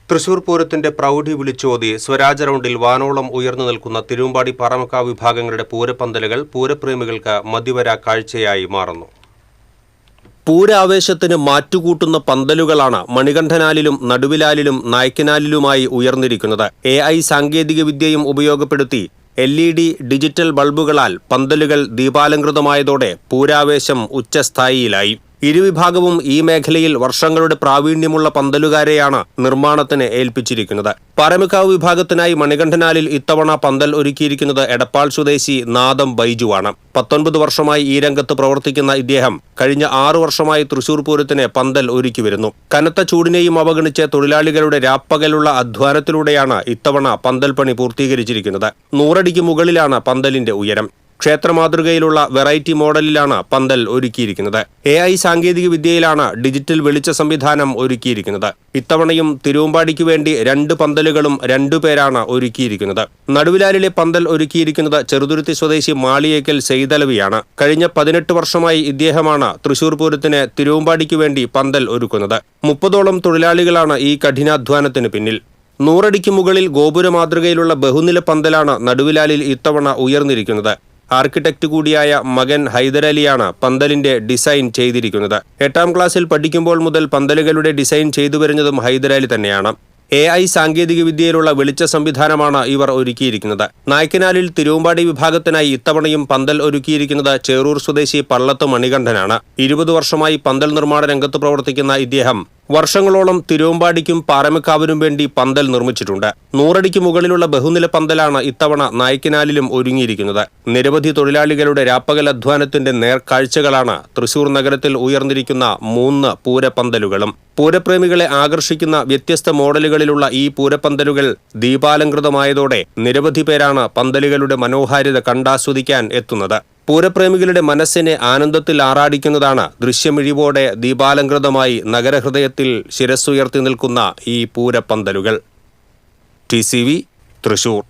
തൃശൂർ പൂരത്തിന്റെ പ്രൗഢി വിളിച്ചോതി സ്വരാജ് റൗണ്ടിൽ വാനോളം ഉയർന്നു നിൽക്കുന്ന തിരുവമ്പാടി പാറമേക്കാവ് വിഭാഗങ്ങളുടെ പൂരപ്പന്തലുകൾ പൂരപ്രേമികൾക്ക് മതിവരാ കാഴ്ചയായി മാറുന്നു. പൂരാവേശത്തിന് മാറ്റുകൂട്ടുന്ന പന്തലുകളാണ് മണികണ്ഠനാലിലും നടുവിലാലിലും നായ്ക്കനാലിലുമായി ഉയർന്നിരിക്കുന്നത്. AI സാങ്കേതിക വിദ്യയും ഉപയോഗപ്പെടുത്തി LED ഡിജിറ്റൽ ബൾബുകളാൽ പന്തലുകൾ ദീപാലങ്കൃതമായതോടെ പൂരാവേശം ഉച്ചസ്ഥായിയിലായി. ഇരുവിഭാഗവും ഈ മേഖലയിൽ വർഷങ്ങളുടെ പ്രാവീണ്യമുള്ള പന്തലുകാരെയാണ് നിർമ്മാണത്തിന് ഏൽപ്പിച്ചിരിക്കുന്നത്. പാറമേക്കാവ് വിഭാഗത്തിനായി മണികണ്ഠനാലിൽ ഇത്തവണ പന്തൽ ഒരുക്കിയിരിക്കുന്നത് എടപ്പാൾ സ്വദേശി നാദം ബൈജുവാണ്. 19 വർഷമായി ഈ രംഗത്ത് പ്രവർത്തിക്കുന്ന ഇദ്ദേഹം കഴിഞ്ഞ 6 വർഷമായി തൃശൂർ പൂരത്തിന് പന്തൽ ഒരുക്കി വരുന്നു. കനത്ത ചൂടിനെയും അവഗണിച്ച് തൊഴിലാളികളുടെ രാപ്പകലുള്ള അധ്വാനത്തിലൂടെയാണ് ഇത്തവണ പന്തൽ പണി പൂർത്തീകരിച്ചിരിക്കുന്നത്. 100 അടിക്ക് മുകളിലാണ് പന്തലിന്റെ ഉയരം. ക്ഷേത്രമാതൃകയിലുള്ള വെറൈറ്റി മോഡലിലാണ് പന്തൽ ഒരുക്കിയിരിക്കുന്നത്. AI സാങ്കേതിക വിദ്യയിലാണ് ഡിജിറ്റൽ വെളിച്ച സംവിധാനം ഒരുക്കിയിരിക്കുന്നത്. ഇത്തവണയും തിരുവമ്പാടിക്ക് വേണ്ടി 2 പന്തലുകളും 2 പേരാണ് ഒരുക്കിയിരിക്കുന്നത്. നടുവിലാലിലെ പന്തൽ ഒരുക്കിയിരിക്കുന്നത് ചെറുതുരുത്തി സ്വദേശി മാളിയേക്കൽ സെയ്തലവിയാണ്. കഴിഞ്ഞ 18 വർഷമായി ഇദ്ദേഹമാണ് തൃശൂർ പൂരത്തിന് തിരുവമ്പാടിക്ക് വേണ്ടി പന്തൽ ഒരുക്കുന്നത്. 30ഓളം തൊഴിലാളികളാണ് ഈ കഠിനാധ്വാനത്തിന് പിന്നിൽ. 100 അടിക്ക് മുകളിൽ ഗോപുര മാതൃകയിലുള്ള ബഹുനില പന്തലാണ് നടുവിലാലിൽ ഇത്തവണ ഉയർന്നിരിക്കുന്നത്. ആർക്കിടെക്ട് കൂടിയായ മകൻ ഹൈദരലിയാണ് പന്തലിന്റെ ഡിസൈൻ ചെയ്തിരിക്കുന്നത്. 8ാം ക്ലാസ്സിൽ പഠിക്കുമ്പോൾ മുതൽ പന്തലുകളുടെ ഡിസൈൻ ചെയ്തു വരുന്നതും ഹൈദരലി തന്നെയാണ്. AI സാങ്കേതിക വിദ്യയിലുള്ള വെളിച്ച സംവിധാനമാണ് ഇവർ ഒരുക്കിയിരിക്കുന്നത്. നായ്ക്കനാലിൽ തിരുവമ്പാടി വിഭാഗത്തിനായി ഇത്തവണയും പന്തൽ ഒരുക്കിയിരിക്കുന്നത് ചേറൂർ സ്വദേശി പള്ളത്ത് മണികണ്ഠനാണ്. 20 വർഷമായി പന്തൽ നിർമ്മാണ രംഗത്ത് പ്രവർത്തിക്കുന്ന ഇദ്ദേഹം വർഷങ്ങളോളം തിരുവമ്പാടിക്കും പാറമേക്കാവിനും വേണ്ടി പന്തൽ നിർമ്മിച്ചിട്ടുണ്ട്. 100 അടിക്ക് മുകളിലുള്ള ബഹുനില പന്തലാണ് ഇത്തവണ നായ്ക്കനാലിലും ഒരുങ്ങിയിരിക്കുന്നത്. നിരവധി തൊഴിലാളികളുടെ രാപ്പകൽ അധ്വാനത്തിന്റെ നേർക്കാഴ്ചകളാണ് തൃശൂർ നഗരത്തിൽ ഉയർന്നിരിക്കുന്ന 3 പൂരപ്പന്തലുകളും. പൂരപ്രേമികളെ ആകർഷിക്കുന്ന വ്യത്യസ്ത മോഡലുകളിലുള്ള ഈ പൂരപ്പന്തലുകൾ ദീപാലങ്കൃതമായതോടെ നിരവധി പേരാണ് പന്തലുകളുടെ മനോഹാരിത കണ്ടാസ്വദിക്കാൻ എത്തുന്നത്. പൂരപ്രേമികളുടെ മനസ്സിനെ ആനന്ദത്തിൽ ആറാടിക്കുന്നതാണ് ദൃശ്യമിഴിവോടെ ദീപാലങ്കൃതമായി നഗരഹൃദയത്തിൽ ശിരസ്സുയർത്തി നിൽക്കുന്ന ഈ പൂരപ്പന്തലുകൾ. TCV തൃശൂർ.